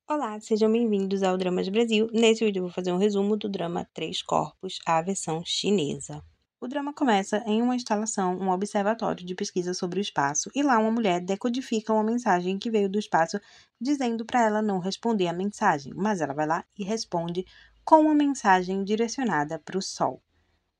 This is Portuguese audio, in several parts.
Olá, sejam bem-vindos ao Dramas Brasil. Nesse vídeo eu vou fazer um resumo do drama Três Corpos, a versão chinesa. O drama começa em uma instalação, um observatório de pesquisa sobre o espaço, e lá uma mulher decodifica uma mensagem que veio do espaço dizendo para ela não responder a mensagem, mas ela vai lá e responde com uma mensagem direcionada para o Sol.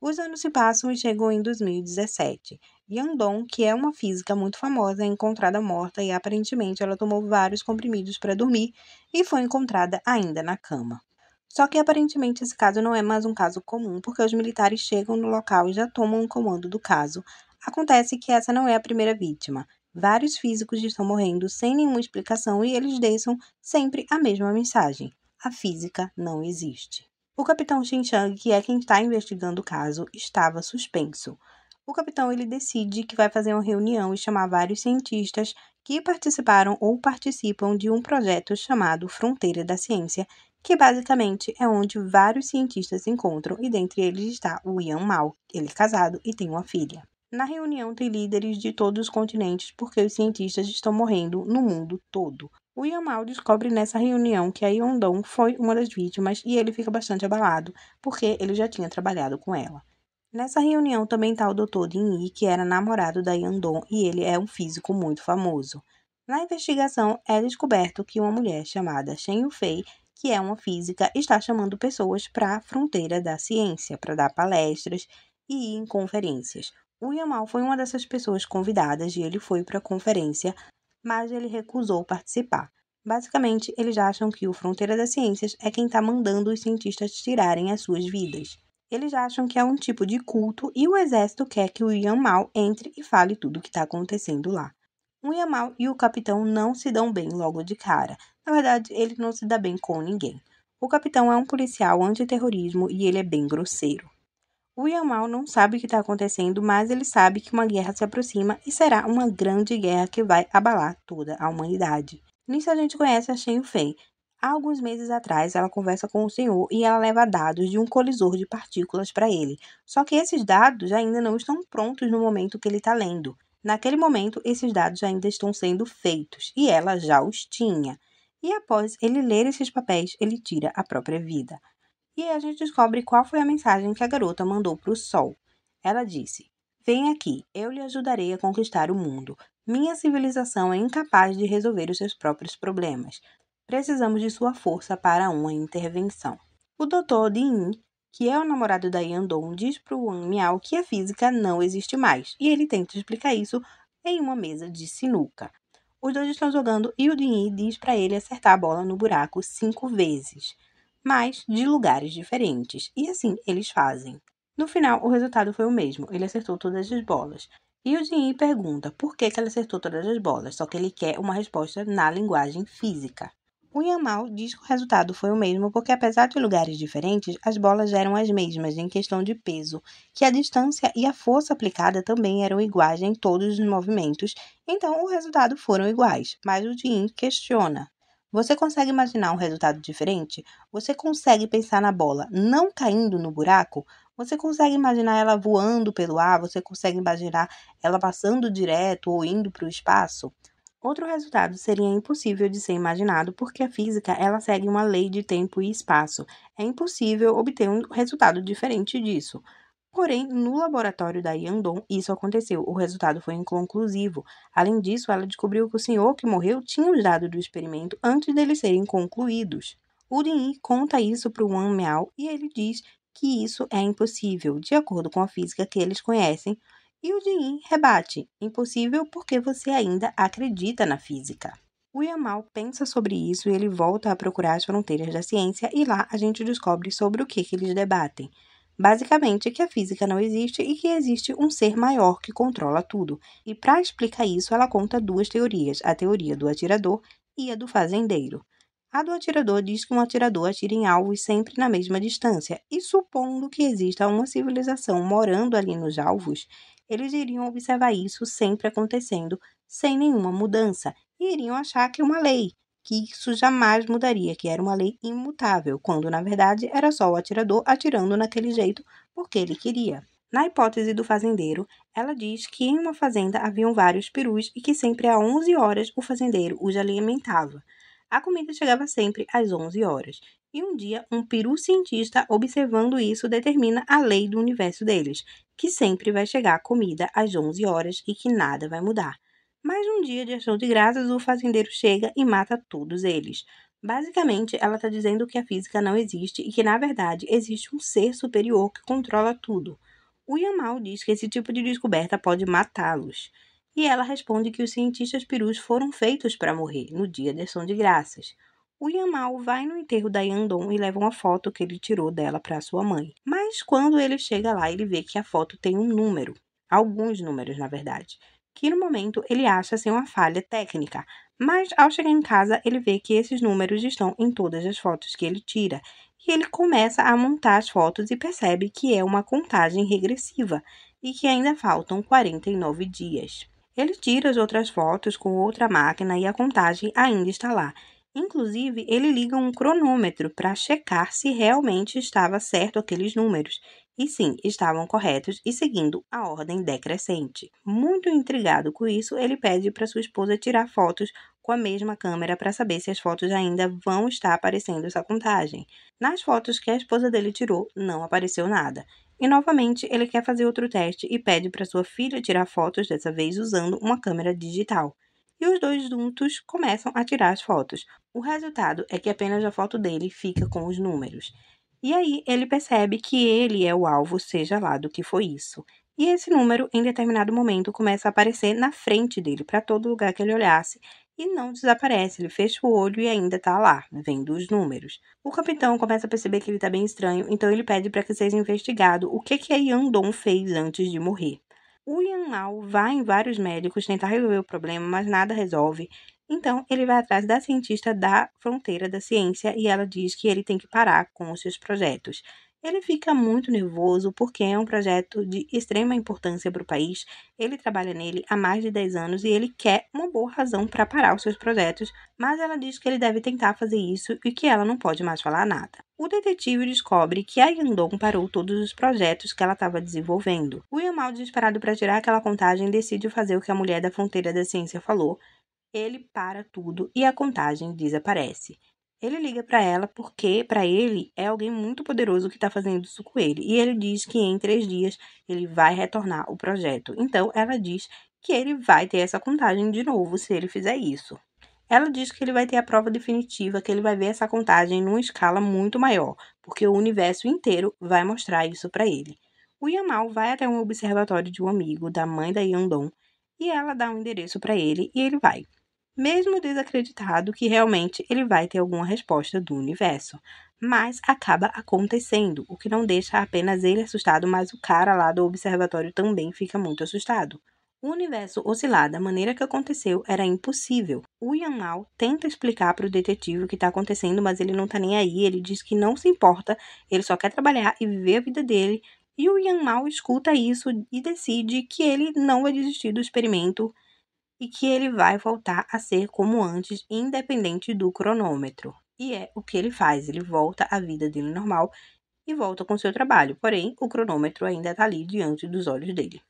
Os anos se passam e chegam em 2017. Yandong, que é uma física muito famosa, é encontrada morta e aparentemente ela tomou vários comprimidos para dormir e foi encontrada ainda na cama. Só que aparentemente esse caso não é mais um caso comum, porque os militares chegam no local e já tomam o comando do caso. Acontece que essa não é a primeira vítima. Vários físicos estão morrendo sem nenhuma explicação e eles deixam sempre a mesma mensagem: a física não existe. O capitão Xinchang, que é quem está investigando o caso, estava suspenso. O capitão ele decide que vai fazer uma reunião e chamar vários cientistas que participaram ou participam de um projeto chamado Fronteira da Ciência, que basicamente é onde vários cientistas se encontram e dentre eles está o Yan Mao, ele é casado e tem uma filha. Na reunião tem líderes de todos os continentes porque os cientistas estão morrendo no mundo todo. O Yamal descobre nessa reunião que a Yondong foi uma das vítimas e ele fica bastante abalado, porque ele já tinha trabalhado com ela. Nessa reunião também está o Dr. Ding Yi, que era namorado da Yondong e ele é um físico muito famoso. Na investigação, é descoberto que uma mulher chamada Shen Yufei, que é uma física, está chamando pessoas para a fronteira da ciência, para dar palestras e ir em conferências. O Yamal foi uma dessas pessoas convidadas e ele foi para a conferência, mas ele recusou participar. Basicamente, eles acham que o Fronteira das Ciências é quem está mandando os cientistas tirarem as suas vidas. Eles acham que é um tipo de culto e o exército quer que o Yan Mao entre e fale tudo o que está acontecendo lá. O Yan Mao e o capitão não se dão bem logo de cara. Na verdade, ele não se dá bem com ninguém. O capitão é um policial antiterrorismo e ele é bem grosseiro. O Yamal não sabe o que está acontecendo, mas ele sabe que uma guerra se aproxima e será uma grande guerra que vai abalar toda a humanidade. Nisso a gente conhece a Shen Yufei. Há alguns meses atrás, ela conversa com o senhor e ela leva dados de um colisor de partículas para ele. Só que esses dados ainda não estão prontos no momento que ele está lendo. Naquele momento, esses dados ainda estão sendo feitos e ela já os tinha. E após ele ler esses papéis, ele tira a própria vida. E aí a gente descobre qual foi a mensagem que a garota mandou para o Sol. Ela disse: "Vem aqui, eu lhe ajudarei a conquistar o mundo. Minha civilização é incapaz de resolver os seus próprios problemas. Precisamos de sua força para uma intervenção." O Dr. Ding, que é o namorado da Yandong, diz para o Wang Miao que a física não existe mais, e ele tenta explicar isso em uma mesa de sinuca. Os dois estão jogando e o Ding diz para ele acertar a bola no buraco 5 vezes, mas de lugares diferentes, e assim eles fazem. No final, o resultado foi o mesmo, ele acertou todas as bolas. E o Jin pergunta por que ele acertou todas as bolas, só que ele quer uma resposta na linguagem física. O Yamal diz que o resultado foi o mesmo porque, apesar de lugares diferentes, as bolas eram as mesmas em questão de peso, que a distância e a força aplicada também eram iguais em todos os movimentos, então o resultado foram iguais, mas o Jin questiona. Você consegue imaginar um resultado diferente? Você consegue pensar na bola não caindo no buraco? Você consegue imaginar ela voando pelo ar? Você consegue imaginar ela passando direto ou indo para o espaço? Outro resultado seria impossível de ser imaginado porque a física ela segue uma lei de tempo e espaço. É impossível obter um resultado diferente disso. Porém, no laboratório da Yandong, isso aconteceu. O resultado foi inconclusivo. Além disso, ela descobriu que o senhor que morreu tinha os dados do experimento antes deles serem concluídos. O Ding conta isso para o Wang Miao e ele diz que isso é impossível, de acordo com a física que eles conhecem. E o Ding rebate: impossível porque você ainda acredita na física. O Yamal pensa sobre isso e ele volta a procurar as fronteiras da ciência e lá a gente descobre sobre o que eles debatem. Basicamente, que a física não existe e que existe um ser maior que controla tudo. E para explicar isso, ela conta duas teorias, a teoria do atirador e a do fazendeiro. A do atirador diz que um atirador atira em alvos sempre na mesma distância, e supondo que exista uma civilização morando ali nos alvos, eles iriam observar isso sempre acontecendo, sem nenhuma mudança, e iriam achar que é uma lei, que isso jamais mudaria, que era uma lei imutável, quando na verdade era só o atirador atirando naquele jeito porque ele queria. Na hipótese do fazendeiro, ela diz que em uma fazenda haviam vários perus e que sempre às 11 horas o fazendeiro os alimentava. A comida chegava sempre às 11 horas. E um dia, um peru cientista observando isso determina a lei do universo deles, que sempre vai chegar comida às 11 horas e que nada vai mudar. Mas um dia de ação de graças, o fazendeiro chega e mata todos eles. Basicamente, ela está dizendo que a física não existe e que, na verdade, existe um ser superior que controla tudo. O Yamal diz que esse tipo de descoberta pode matá-los. E ela responde que os cientistas perus foram feitos para morrer no dia de ação de graças. O Yamal vai no enterro da Yandon e leva uma foto que ele tirou dela para sua mãe. Mas quando ele chega lá, ele vê que a foto tem um número, alguns números na verdade, que no momento ele acha ser uma falha técnica, mas ao chegar em casa ele vê que esses números estão em todas as fotos que ele tira. E ele começa a montar as fotos e percebe que é uma contagem regressiva e que ainda faltam 49 dias. Ele tira as outras fotos com outra máquina e a contagem ainda está lá. Inclusive, ele liga um cronômetro para checar se realmente estava certo aqueles números. E sim, estavam corretos e seguindo a ordem decrescente. Muito intrigado com isso, ele pede para sua esposa tirar fotos com a mesma câmera para saber se as fotos ainda vão estar aparecendo essa contagem. Nas fotos que a esposa dele tirou, não apareceu nada. E novamente ele quer fazer outro teste e pede para sua filha tirar fotos, dessa vez usando uma câmera digital. E os dois juntos começam a tirar as fotos. O resultado é que apenas a foto dele fica com os números. E aí ele percebe que ele é o alvo, seja lá do que foi isso. E esse número, em determinado momento, começa a aparecer na frente dele, para todo lugar que ele olhasse, e não desaparece. Ele fecha o olho e ainda está lá, vendo os números. O capitão começa a perceber que ele está bem estranho, então ele pede para que seja investigado o que a Yandon fez antes de morrer. O Yanmao vai em vários médicos tentar resolver o problema, mas nada resolve. Então, ele vai atrás da cientista da fronteira da ciência e ela diz que ele tem que parar com os seus projetos. Ele fica muito nervoso porque é um projeto de extrema importância para o país. Ele trabalha nele há mais de 10 anos e ele quer uma boa razão para parar os seus projetos, mas ela diz que ele deve tentar fazer isso e que ela não pode mais falar nada. O detetive descobre que a Yandon parou todos os projetos que ela estava desenvolvendo. O Yamal, desesperado para tirar aquela contagem, decide fazer o que a mulher da fronteira da ciência falou. Ele para tudo e a contagem desaparece. Ele liga para ela porque, para ele, é alguém muito poderoso que está fazendo isso com ele. E ele diz que em 3 dias ele vai retornar o projeto. Então, ela diz que ele vai ter essa contagem de novo se ele fizer isso. Ela diz que ele vai ter a prova definitiva, que ele vai ver essa contagem numa escala muito maior, porque o universo inteiro vai mostrar isso para ele. O Yamal vai até um observatório de um amigo, da mãe da Yandon, e ela dá um endereço para ele e ele vai. Mesmo desacreditado que realmente ele vai ter alguma resposta do universo. Mas acaba acontecendo, o que não deixa apenas ele assustado, mas o cara lá do observatório também fica muito assustado. O universo oscilar da maneira que aconteceu era impossível. O Yamal tenta explicar para o detetive o que está acontecendo, mas ele não está nem aí, ele diz que não se importa, ele só quer trabalhar e viver a vida dele. E o Yamal escuta isso e decide que ele não vai desistir do experimento e que ele vai voltar a ser como antes, independente do cronômetro. E é o que ele faz, ele volta à vida dele normal e volta com seu trabalho, porém o cronômetro ainda está ali diante dos olhos dele.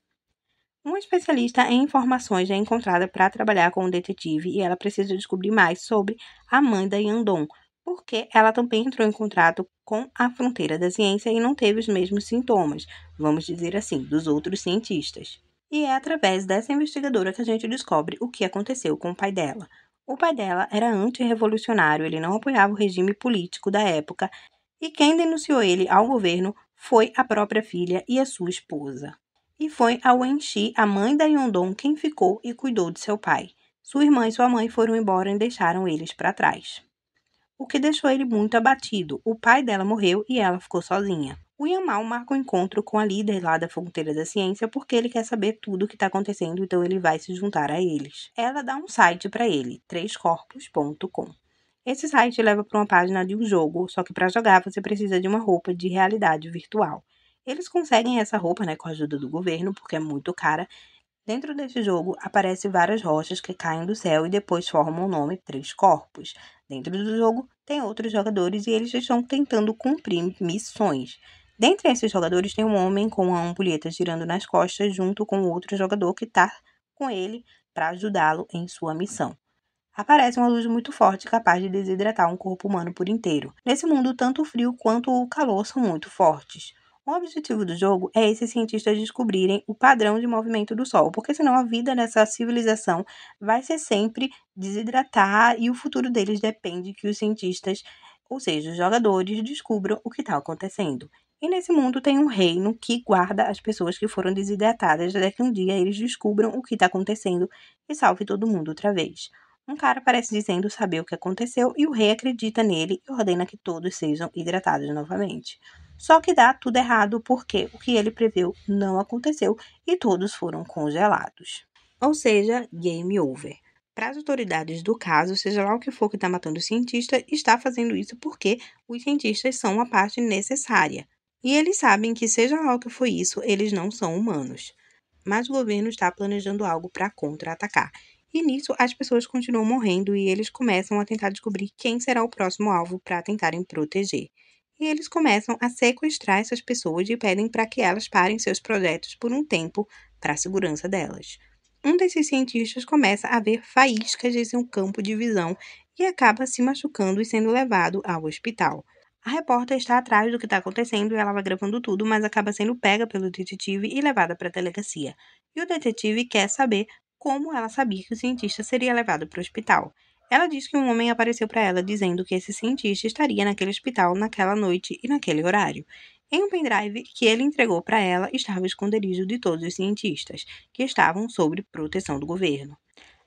Uma especialista em informações é encontrada para trabalhar com o detetive e ela precisa descobrir mais sobre a mãe da Yandon, porque ela também entrou em contato com a fronteira da ciência e não teve os mesmos sintomas, vamos dizer assim, dos outros cientistas. E é através dessa investigadora que a gente descobre o que aconteceu com o pai dela. O pai dela era antirrevolucionário, ele não apoiava o regime político da época, e quem denunciou ele ao governo foi a própria filha e a sua esposa. E foi a Wenxi, a mãe da Yandon, quem ficou e cuidou de seu pai. Sua irmã e sua mãe foram embora e deixaram eles para trás. O que deixou ele muito abatido. O pai dela morreu e ela ficou sozinha. O Yamal marca um encontro com a líder lá da fronteira da ciência porque ele quer saber tudo o que está acontecendo, então ele vai se juntar a eles. Ela dá um site para ele, 3corpos.com. Esse site leva para uma página de um jogo, só que para jogar você precisa de uma roupa de realidade virtual. Eles conseguem essa roupa, com a ajuda do governo, porque é muito cara. Dentro desse jogo, aparecem várias rochas que caem do céu e depois formam o nome 3 Corpos. Dentro do jogo, tem outros jogadores e eles estão tentando cumprir missões. Dentre esses jogadores, tem um homem com uma ampulheta girando nas costas junto com outro jogador que está com ele para ajudá-lo em sua missão. Aparece uma luz muito forte capaz de desidratar um corpo humano por inteiro. Nesse mundo, tanto o frio quanto o calor são muito fortes. O objetivo do jogo é esses cientistas descobrirem o padrão de movimento do Sol, porque senão a vida nessa civilização vai ser sempre desidratar e o futuro deles depende que os cientistas, ou seja, os jogadores, descubram o que está acontecendo. E nesse mundo tem um reino que guarda as pessoas que foram desidratadas até que um dia eles descubram o que está acontecendo e salve todo mundo outra vez. Um cara aparece dizendo saber o que aconteceu e o rei acredita nele e ordena que todos sejam hidratados novamente. Só que dá tudo errado porque o que ele previu não aconteceu e todos foram congelados. Ou seja, game over. Para as autoridades do caso, seja lá o que for que está matando o cientista, está fazendo isso porque os cientistas são uma parte necessária. E eles sabem que, seja lá o que for isso, eles não são humanos. Mas o governo está planejando algo para contra-atacar. E nisso as pessoas continuam morrendo e eles começam a tentar descobrir quem será o próximo alvo para tentarem proteger. E eles começam a sequestrar essas pessoas e pedem para que elas parem seus projetos por um tempo para a segurança delas. Um desses cientistas começa a ver faíscas em seu campo de visão e acaba se machucando e sendo levado ao hospital. A repórter está atrás do que está acontecendo e ela vai gravando tudo, mas acaba sendo pega pelo detetive e levada para a delegacia. E o detetive quer saber como ela sabia que o cientista seria levado para o hospital. Ela diz que um homem apareceu para ela dizendo que esse cientista estaria naquele hospital naquela noite e naquele horário. Em um pendrive que ele entregou para ela estava o esconderijo de todos os cientistas, que estavam sob proteção do governo.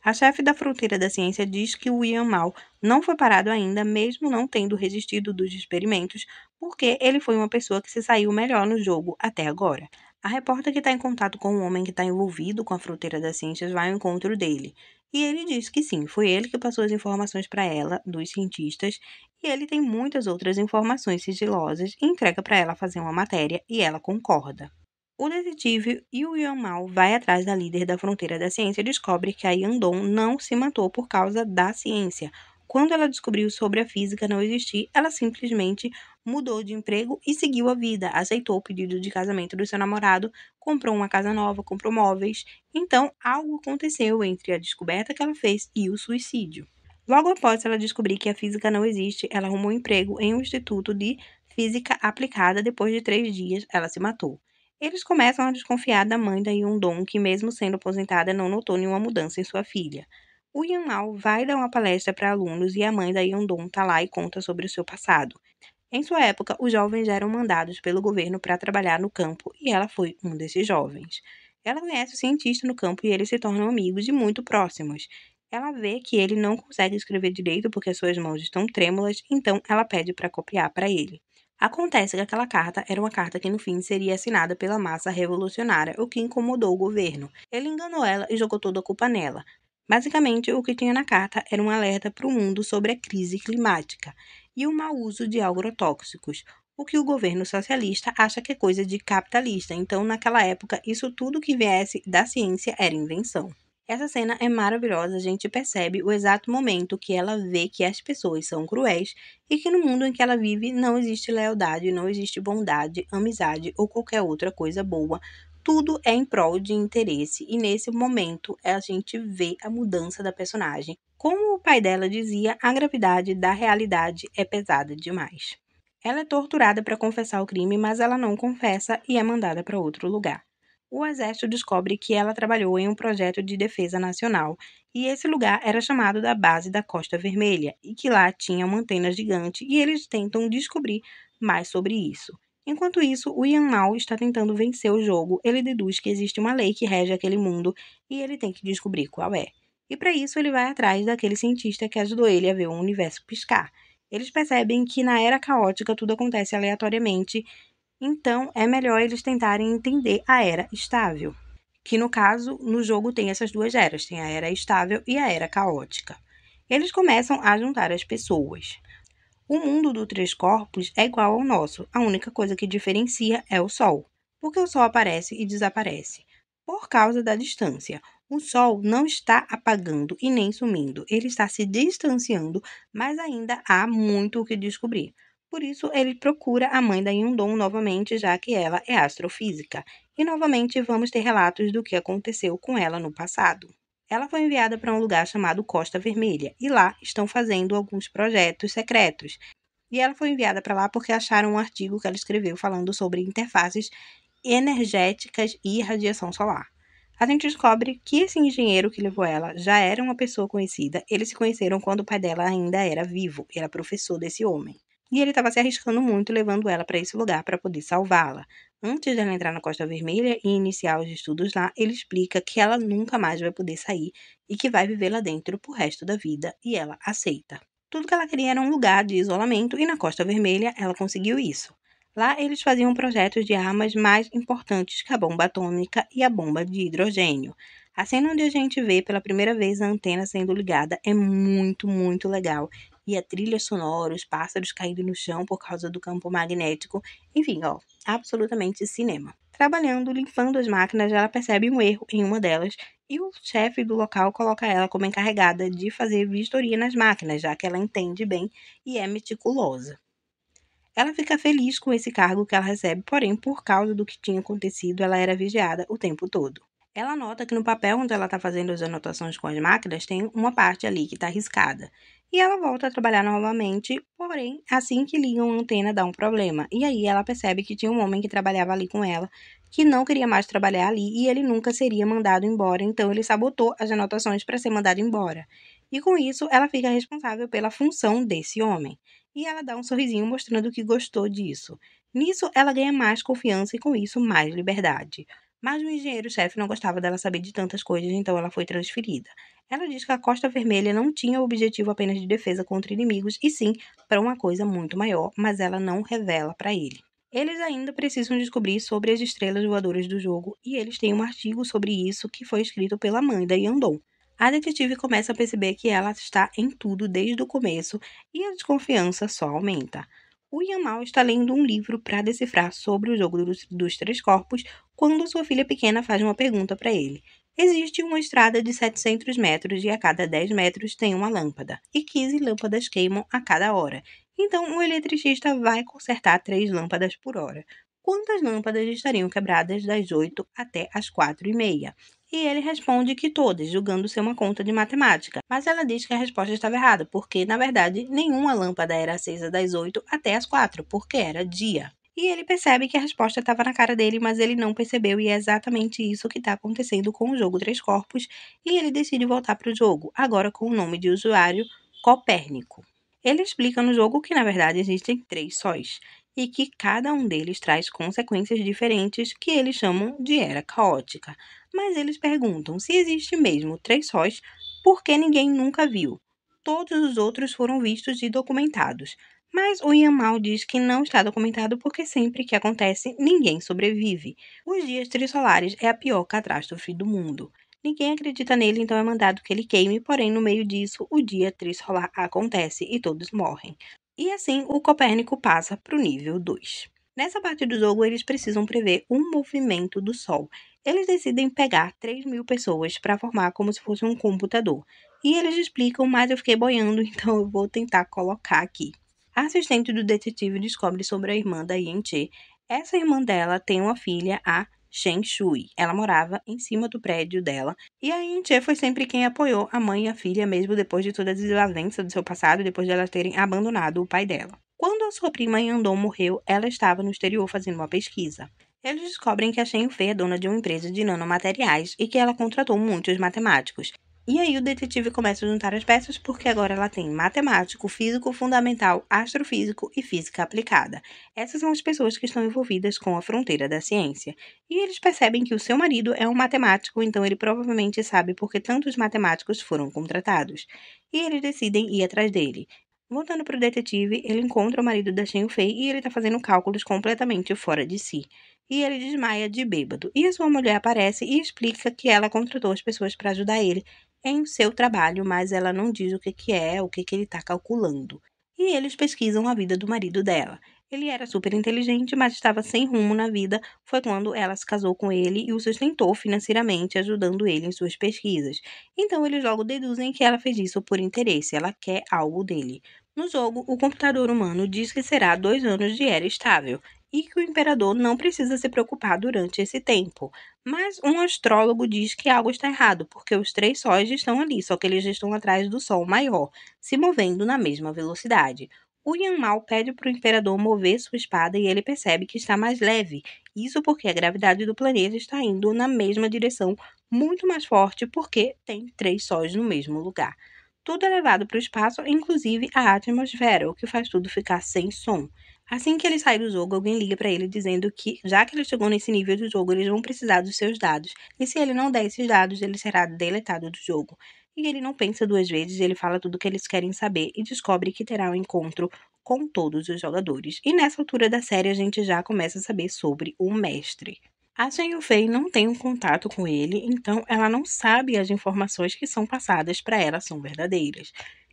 A chefe da fronteira da ciência diz que o Ian Mal não foi parado ainda, mesmo não tendo resistido dos experimentos, porque ele foi uma pessoa que se saiu melhor no jogo até agora. A repórter que está em contato com o homem que está envolvido com a fronteira das ciências vai ao encontro dele. E ele diz que sim, foi ele que passou as informações para ela, dos cientistas, e ele tem muitas outras informações sigilosas e entrega para ela fazer uma matéria e ela concorda. O detetive Yu Mao vai atrás da líder da fronteira da ciência e descobre que a Yandong não se matou por causa da ciência. Quando ela descobriu sobre a física não existir, ela simplesmente mudou de emprego e seguiu a vida. Aceitou o pedido de casamento do seu namorado, comprou uma casa nova, comprou móveis. Então, algo aconteceu entre a descoberta que ela fez e o suicídio. Logo após ela descobrir que a física não existe, ela arrumou um emprego em um instituto de física aplicada. Depois de 3 dias, ela se matou. Eles começam a desconfiar da mãe da Yundong, que mesmo sendo aposentada, não notou nenhuma mudança em sua filha. O Yanmao vai dar uma palestra para alunos e a mãe da Yundong está lá e conta sobre o seu passado. Em sua época, os jovens eram mandados pelo governo para trabalhar no campo e ela foi um desses jovens. Ela conhece o cientista no campo e eles se tornam amigos e muito próximos. Ela vê que ele não consegue escrever direito porque suas mãos estão trêmulas, então ela pede para copiar para ele. Acontece que aquela carta era uma carta que no fim seria assinada pela massa revolucionária, o que incomodou o governo. Ele enganou ela e jogou toda a culpa nela. Basicamente, o que tinha na carta era um alerta para o mundo sobre a crise climática e o mau uso de agrotóxicos, o que o governo socialista acha que é coisa de capitalista. Então, naquela época, isso tudo que viesse da ciência era invenção. Essa cena é maravilhosa, a gente percebe o exato momento que ela vê que as pessoas são cruéis e que no mundo em que ela vive não existe lealdade, não existe bondade, amizade ou qualquer outra coisa boa. Tudo é em prol de interesse e nesse momento a gente vê a mudança da personagem. Como o pai dela dizia, a gravidade da realidade é pesada demais. Ela é torturada para confessar o crime, mas ela não confessa e é mandada para outro lugar. O exército descobre que ela trabalhou em um projeto de defesa nacional e esse lugar era chamado da Base da Costa Vermelha e que lá tinha uma antena gigante e eles tentam descobrir mais sobre isso. Enquanto isso, o Ian Mao está tentando vencer o jogo. Ele deduz que existe uma lei que rege aquele mundo e ele tem que descobrir qual é. E para isso ele vai atrás daquele cientista que ajudou ele a ver o universo piscar. Eles percebem que na era caótica tudo acontece aleatoriamente, então é melhor eles tentarem entender a era estável. Que no caso, no jogo tem essas duas eras, tem a era estável e a era caótica. Eles começam a juntar as pessoas. O mundo do Três Corpos é igual ao nosso, a única coisa que diferencia é o Sol, porque o Sol aparece e desaparece. Por causa da distância, o Sol não está apagando e nem sumindo, ele está se distanciando, mas ainda há muito o que descobrir. Por isso, ele procura a mãe da Yundong novamente, já que ela é astrofísica. E novamente vamos ter relatos do que aconteceu com ela no passado. Ela foi enviada para um lugar chamado Costa Vermelha, e lá estão fazendo alguns projetos secretos. E ela foi enviada para lá porque acharam um artigo que ela escreveu falando sobre interfaces energéticas e radiação solar. A gente descobre que esse engenheiro que levou ela já era uma pessoa conhecida. Eles se conheceram quando o pai dela ainda era vivo, era professor desse homem. E ele estava se arriscando muito levando ela para esse lugar para poder salvá-la. Antes dela entrar na Costa Vermelha e iniciar os estudos lá, ele explica que ela nunca mais vai poder sair e que vai viver lá dentro pro resto da vida, e ela aceita. Tudo que ela queria era um lugar de isolamento e na Costa Vermelha ela conseguiu isso. Lá eles faziam projetos de armas mais importantes que a bomba atômica e a bomba de hidrogênio. A cena onde a gente vê pela primeira vez a antena sendo ligada é muito, muito legal. E a trilha sonora, os pássaros caindo no chão por causa do campo magnético, enfim, absolutamente cinema. Trabalhando, limpando as máquinas, ela percebe um erro em uma delas e o chefe do local coloca ela como encarregada de fazer vistoria nas máquinas, já que ela entende bem e é meticulosa. Ela fica feliz com esse cargo que ela recebe, porém, por causa do que tinha acontecido, ela era vigiada o tempo todo. Ela nota que no papel onde ela está fazendo as anotações com as máquinas tem uma parte ali que está riscada. E ela volta a trabalhar novamente, porém, assim que ligam a antena dá um problema. E aí ela percebe que tinha um homem que trabalhava ali com ela, que não queria mais trabalhar ali e ele nunca seria mandado embora, então ele sabotou as anotações para ser mandado embora. E com isso, ela fica responsável pela função desse homem. E ela dá um sorrisinho mostrando que gostou disso. Nisso, ela ganha mais confiança e com isso mais liberdade. Mas o engenheiro-chefe não gostava dela saber de tantas coisas, então ela foi transferida. Ela diz que a Costa Vermelha não tinha o objetivo apenas de defesa contra inimigos, e sim para uma coisa muito maior, mas ela não revela para ele. Eles ainda precisam descobrir sobre as estrelas voadoras do jogo, e eles têm um artigo sobre isso que foi escrito pela mãe da Yandong. A detetive começa a perceber que ela está em tudo desde o começo e a desconfiança só aumenta. O Yamal está lendo um livro para decifrar sobre o jogo dos três corpos quando sua filha pequena faz uma pergunta para ele. Existe uma estrada de 700 metros e a cada 10 metros tem uma lâmpada, e 15 lâmpadas queimam a cada hora. Então, o eletricista vai consertar 3 lâmpadas por hora. Quantas lâmpadas estariam quebradas das 8 até as 4h30? E ele responde que todas, julgando ser uma conta de matemática. Mas ela diz que a resposta estava errada, porque, na verdade, nenhuma lâmpada era acesa das 8 até as 4, porque era dia. E ele percebe que a resposta estava na cara dele, mas ele não percebeu, e é exatamente isso que está acontecendo com o jogo Três Corpos, e ele decide voltar para o jogo, agora com o nome de usuário Copérnico. Ele explica no jogo que, na verdade, existem 3 sóis, e que cada um deles traz consequências diferentes que eles chamam de era caótica. Mas eles perguntam se existe mesmo 3 sóis, porque ninguém nunca viu. Todos os outros foram vistos e documentados. Mas o Yamal diz que não está documentado porque sempre que acontece, ninguém sobrevive. Os dias trissolares é a pior catástrofe do mundo. Ninguém acredita nele, então é mandado que ele queime, porém, no meio disso, o dia trissolar acontece e todos morrem. E assim, o Copérnico passa para o nível 2. Nessa parte do jogo, eles precisam prever um movimento do Sol. Eles decidem pegar 3.000 pessoas para formar como se fosse um computador. E eles explicam, mas eu fiquei boiando, então eu vou tentar colocar aqui. A assistente do detetive descobre sobre a irmã da Yen-che. Essa irmã dela tem uma filha, a Shen Shui. Ela morava em cima do prédio dela. E a Yen-che foi sempre quem apoiou a mãe e a filha, mesmo depois de toda a desavença do seu passado, depois de elas terem abandonado o pai dela. Quando a sua prima Yandong morreu, ela estava no exterior fazendo uma pesquisa. Eles descobrem que a Shen Yufei é dona de uma empresa de nanomateriais e que ela contratou muitos matemáticos. E aí o detetive começa a juntar as peças porque agora ela tem matemático, físico fundamental, astrofísico e física aplicada. Essas são as pessoas que estão envolvidas com a fronteira da ciência. E eles percebem que o seu marido é um matemático, então ele provavelmente sabe por que tantos matemáticos foram contratados. E eles decidem ir atrás dele. Voltando para o detetive, ele encontra o marido da Shen Yufei e ele está fazendo cálculos completamente fora de si. E ele desmaia de bêbado. E a sua mulher aparece e explica que ela contratou as pessoas para ajudar ele em seu trabalho, mas ela não diz o que é, o que ele está calculando. E eles pesquisam a vida do marido dela. Ele era super inteligente, mas estava sem rumo na vida. Foi quando ela se casou com ele e o sustentou financeiramente, ajudando ele em suas pesquisas. Então eles logo deduzem que ela fez isso por interesse, ela quer algo dele. No jogo, o computador humano diz que será 2 anos de era estável. e que o imperador não precisa se preocupar durante esse tempo. Mas um astrólogo diz que algo está errado, porque os 3 sóis estão ali, só que eles estão atrás do sol maior, se movendo na mesma velocidade. O Yanmao pede para o imperador mover sua espada e ele percebe que está mais leve. Isso porque a gravidade do planeta está indo na mesma direção, muito mais forte, porque tem 3 sóis no mesmo lugar. Tudo é levado para o espaço, inclusive a atmosfera, o que faz tudo ficar sem som. Assim que ele sai do jogo, alguém liga para ele dizendo que, já que ele chegou nesse nível do jogo, eles vão precisar dos seus dados. E se ele não der esses dados, ele será deletado do jogo. E ele não pensa 2 vezes, ele fala tudo o que eles querem saber e descobre que terá um encontro com todos os jogadores. E nessa altura da série, a gente já começa a saber sobre o mestre. A Shen Yufei não tem um contato com ele, então ela não sabe as informações que são passadas para ela são verdadeiras.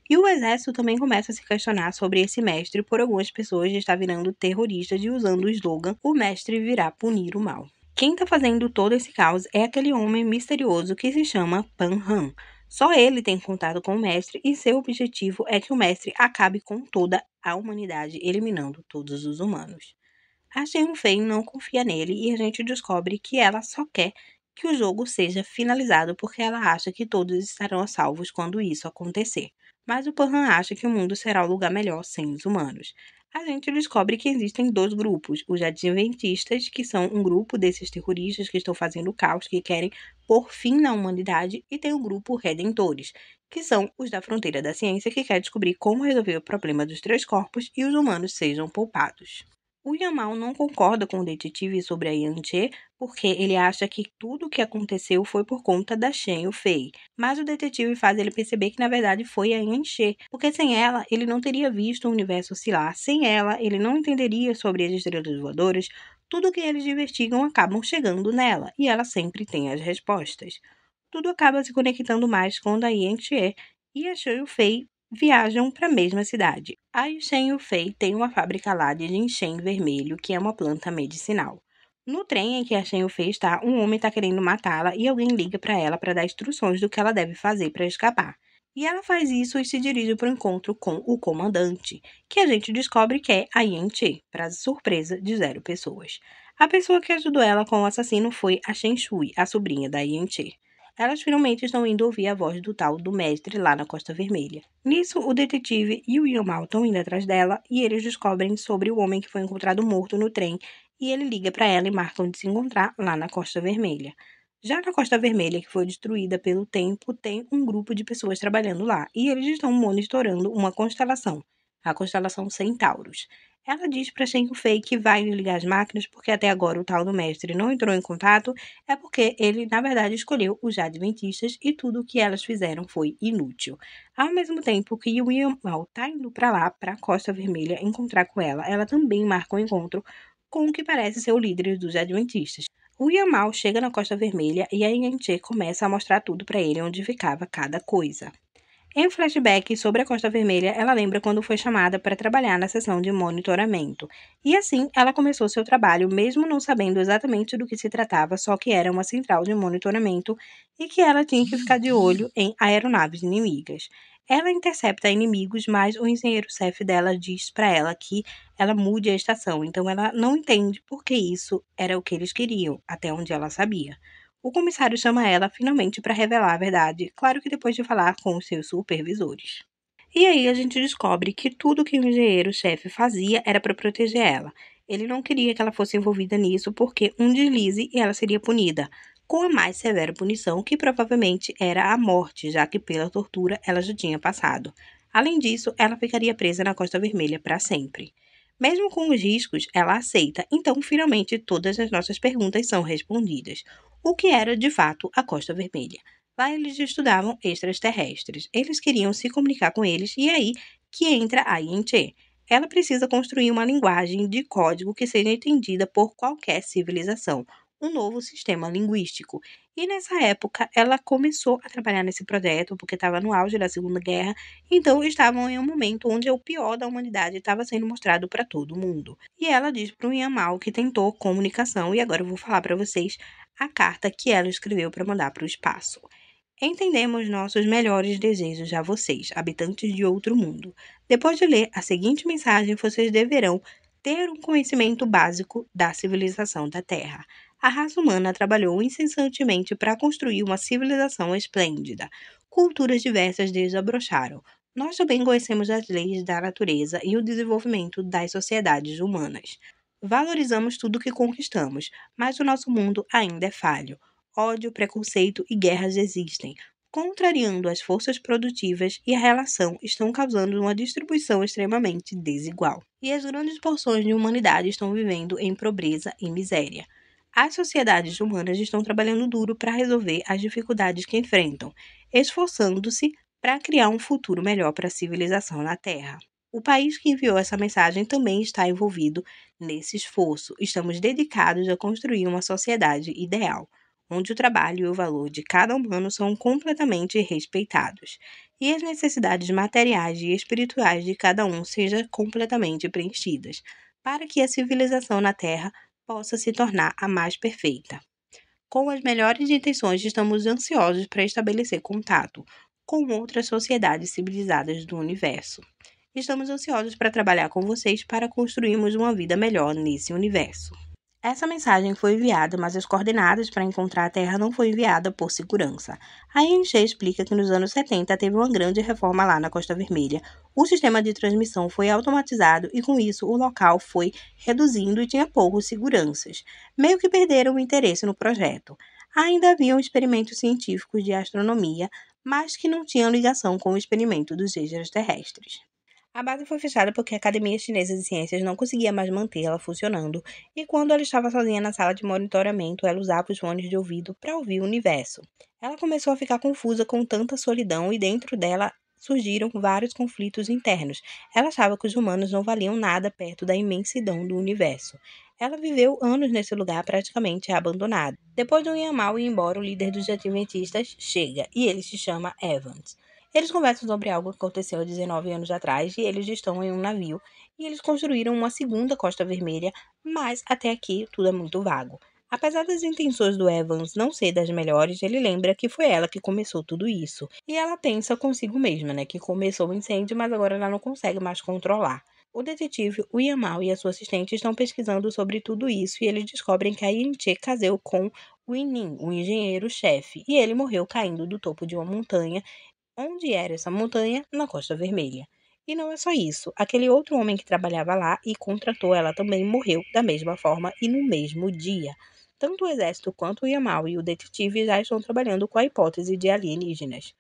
E o exército também começa a se questionar sobre esse mestre por algumas pessoas estar virando terroristas e usando o slogan "O mestre virá punir o mal". Quem está fazendo todo esse caos é aquele homem misterioso que se chama Pan Han. Só ele tem contato com o mestre e seu objetivo é que o mestre acabe com toda a humanidade, eliminando todos os humanos. A Shen-Fei não confia nele e a gente descobre que ela só quer que o jogo seja finalizado porque ela acha que todos estarão a salvos quando isso acontecer. Mas o Pan acha que o mundo será um lugar melhor sem os humanos. A gente descobre que existem 2 grupos, os Adventistas, que são um grupo desses terroristas que estão fazendo caos, que querem pôr fim na humanidade, e tem o grupo Redentores, que são os da fronteira da ciência, que quer descobrir como resolver o problema dos 3 corpos e os humanos sejam poupados. O Yamal não concorda com o detetive sobre a Yanche, porque ele acha que tudo o que aconteceu foi por conta da Shen Yufei. Mas o detetive faz ele perceber que na verdade foi a Yanche, porque sem ela ele não teria visto o universo oscilar, sem ela ele não entenderia sobre as estrelas voadoras, tudo o que eles investigam acabam chegando nela, e ela sempre tem as respostas. Tudo acaba se conectando mais quando a Yanche e a Shen Yufei viajam para a mesma cidade. A Shen Yufei tem uma fábrica lá de ginseng vermelho, que é uma planta medicinal. No trem em que a Shen Yufei está, um homem está querendo matá-la e alguém liga para ela para dar instruções do que ela deve fazer para escapar. E ela faz isso e se dirige para o encontro com o comandante, que a gente descobre que é a Yan Che, para surpresa de 0 pessoas. A pessoa que ajudou ela com o assassino foi a Shen Shui, a sobrinha da Yan Che. Elas finalmente estão indo ouvir a voz do tal do mestre lá na Costa Vermelha. Nisso, o detetive e o Yamal estão indo atrás dela e eles descobrem sobre o homem que foi encontrado morto no trem e ele liga para ela e marcam de se encontrar lá na Costa Vermelha. Já na Costa Vermelha, que foi destruída pelo tempo, tem um grupo de pessoas trabalhando lá e eles estão monitorando uma constelação, a constelação Centauros. Ela diz para Shen Yufei que vai ligar as máquinas porque até agora o tal do mestre não entrou em contato, é porque ele, na verdade, escolheu os Adventistas e tudo o que elas fizeram foi inútil. Ao mesmo tempo que o Yamal tá indo para lá, para a Costa Vermelha, encontrar com ela, ela também marca um encontro com o que parece ser o líder dos Adventistas. O Yamal chega na Costa Vermelha e a Yanche começa a mostrar tudo para ele onde ficava cada coisa. Em um flashback sobre a Costa Vermelha, ela lembra quando foi chamada para trabalhar na seção de monitoramento. E assim, ela começou seu trabalho, mesmo não sabendo exatamente do que se tratava, só que era uma central de monitoramento e que ela tinha que ficar de olho em aeronaves inimigas. Ela intercepta inimigos, mas o engenheiro-chefe dela diz para ela que ela mude a estação, então ela não entende por que isso era o que eles queriam, até onde ela sabia. O comissário chama ela finalmente para revelar a verdade, claro que depois de falar com os seus supervisores. E aí a gente descobre que tudo que o engenheiro-chefe fazia era para proteger ela. Ele não queria que ela fosse envolvida nisso porque um deslize e ela seria punida, com a mais severa punição que provavelmente era a morte, já que pela tortura ela já tinha passado. Além disso, ela ficaria presa na Costa Vermelha para sempre. Mesmo com os riscos, ela aceita, então finalmente todas as nossas perguntas são respondidas. O que era de fato a Costa Vermelha? Lá eles estudavam extraterrestres. Eles queriam se comunicar com eles e é aí que entra a Yin-Che. Ela precisa construir uma linguagem de código que seja entendida por qualquer civilização, um novo sistema linguístico. E nessa época ela começou a trabalhar nesse projeto porque estava no auge da Segunda Guerra, então estavam em um momento onde o pior da humanidade estava sendo mostrado para todo mundo. E ela diz para o Yamal que tentou comunicação e agora eu vou falar para vocês a carta que ela escreveu para mandar para o espaço. Entendemos nossos melhores desejos a vocês, habitantes de outro mundo. Depois de ler a seguinte mensagem, vocês deverão ter um conhecimento básico da civilização da Terra. A raça humana trabalhou incessantemente para construir uma civilização esplêndida. Culturas diversas desabrocharam. Nós também conhecemos as leis da natureza e o desenvolvimento das sociedades humanas. Valorizamos tudo que conquistamos, mas o nosso mundo ainda é falho. Ódio, preconceito e guerras existem, contrariando as forças produtivas e a relação estão causando uma distribuição extremamente desigual. E as grandes porções de humanidade estão vivendo em pobreza e miséria. As sociedades humanas estão trabalhando duro para resolver as dificuldades que enfrentam, esforçando-se para criar um futuro melhor para a civilização na Terra. O país que enviou essa mensagem também está envolvido nesse esforço. Estamos dedicados a construir uma sociedade ideal, onde o trabalho e o valor de cada humano são completamente respeitados, e as necessidades materiais e espirituais de cada um sejam completamente preenchidas, para que a civilização na Terra possa se tornar a mais perfeita. Com as melhores intenções, estamos ansiosos para estabelecer contato com outras sociedades civilizadas do universo. Estamos ansiosos para trabalhar com vocês para construirmos uma vida melhor nesse universo. Essa mensagem foi enviada, mas as coordenadas para encontrar a Terra não foi enviada por segurança. A ING explica que nos anos 70 teve uma grande reforma lá na Costa Vermelha. O sistema de transmissão foi automatizado e com isso o local foi reduzindo e tinha poucos seguranças. Meio que perderam o interesse no projeto. Ainda haviam experimentos científicos de astronomia, mas que não tinham ligação com o experimento dos extraterrestres. A base foi fechada porque a Academia Chinesa de Ciências não conseguia mais mantê-la funcionando, e quando ela estava sozinha na sala de monitoramento, ela usava os fones de ouvido para ouvir o universo. Ela começou a ficar confusa com tanta solidão e dentro dela surgiram vários conflitos internos. Ela achava que os humanos não valiam nada perto da imensidão do universo. Ela viveu anos nesse lugar praticamente abandonada. Depois do Yamal ir embora, o líder dos adventistas chega, e ele se chama Evans. Eles conversam sobre algo que aconteceu há 19 anos atrás e eles estão em um navio e eles construíram uma segunda Costa Vermelha, mas até aqui tudo é muito vago. Apesar das intenções do Evans não ser das melhores, ele lembra que foi ela que começou tudo isso. E ela pensa consigo mesma, né, que começou o incêndio, mas agora ela não consegue mais controlar. O detetive, o Yamal e a sua assistente estão pesquisando sobre tudo isso e eles descobrem que a Yinche casou com o Inin, o engenheiro-chefe, e ele morreu caindo do topo de uma montanha. Onde era essa montanha? Na Costa Vermelha. E não é só isso. Aquele outro homem que trabalhava lá e contratou ela também morreu da mesma forma e no mesmo dia. Tanto o exército quanto o Yamal e o detetive já estão trabalhando com a hipótese de alienígenas.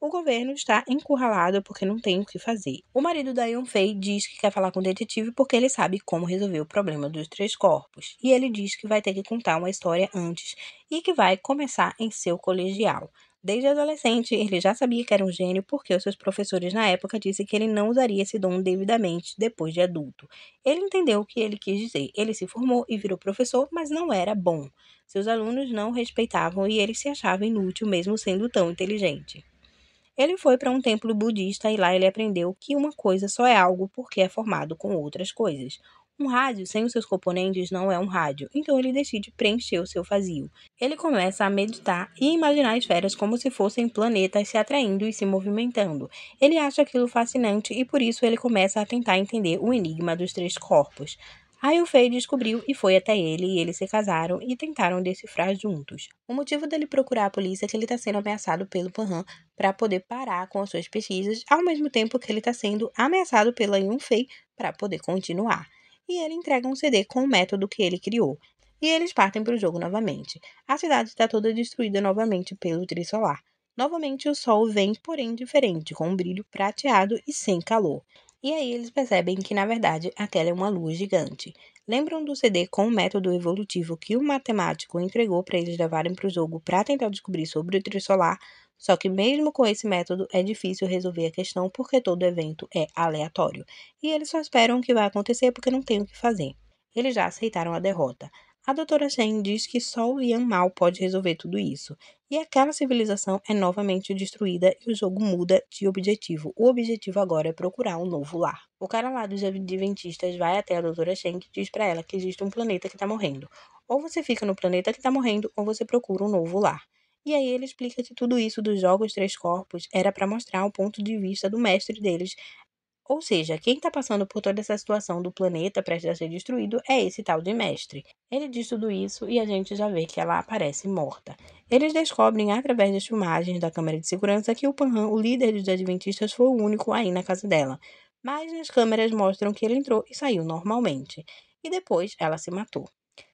O governo está encurralado porque não tem o que fazer. O marido da Yunfei diz que quer falar com o detetive porque ele sabe como resolver o problema dos 3 corpos. E ele diz que vai ter que contar uma história antes e que vai começar em seu colegial. Desde adolescente, ele já sabia que era um gênio porque os seus professores na época disseram que ele não usaria esse dom devidamente depois de adulto. Ele entendeu o que ele quis dizer. Ele se formou e virou professor, mas não era bom. Seus alunos não o respeitavam e ele se achava inútil mesmo sendo tão inteligente. Ele foi para um templo budista e lá ele aprendeu que uma coisa só é algo porque é formado com outras coisas. Um rádio sem os seus componentes não é um rádio, então ele decide preencher o seu vazio. Ele começa a meditar e imaginar esferas como se fossem planetas se atraindo e se movimentando. Ele acha aquilo fascinante e por isso ele começa a tentar entender o enigma dos 3 corpos. Aí o Fei descobriu e foi até ele e eles se casaram e tentaram decifrar juntos. O motivo dele procurar a polícia é que ele está sendo ameaçado pelo Panhan para poder parar com as suas pesquisas, ao mesmo tempo que ele está sendo ameaçado pela Yunfei para poder continuar. E ele entrega um CD com o método que ele criou. E eles partem para o jogo novamente. A cidade está toda destruída novamente pelo trissolar. Novamente o sol vem, porém diferente, com um brilho prateado e sem calor. E aí eles percebem que, na verdade, aquela é uma lua gigante. Lembram do CD com o método evolutivo que o matemático entregou para eles levarem para o jogo para tentar descobrir sobre o trissolar? Só que mesmo com esse método é difícil resolver a questão porque todo evento é aleatório. E eles só esperam o que vai acontecer porque não tem o que fazer. Eles já aceitaram a derrota. A doutora Shen diz que só o Yan Mao pode resolver tudo isso. E aquela civilização é novamente destruída e o jogo muda de objetivo. O objetivo agora é procurar um novo lar. O cara lá dos adventistas vai até a doutora Shen e diz pra ela que existe um planeta que tá morrendo. Ou você fica no planeta que tá morrendo, ou você procura um novo lar. E aí ele explica que tudo isso dos jogos 3 corpos era para mostrar o ponto de vista do mestre deles, Ou seja, quem está passando por toda essa situação do planeta prestes a ser destruído é esse tal de mestre. Ele diz tudo isso e a gente já vê que ela aparece morta. Eles descobrem, através das filmagens da câmera de segurança, que o Panhan, o líder dos Adventistas, foi o único aí na casa dela. Mas as câmeras mostram que ele entrou e saiu normalmente. E depois ela se matou.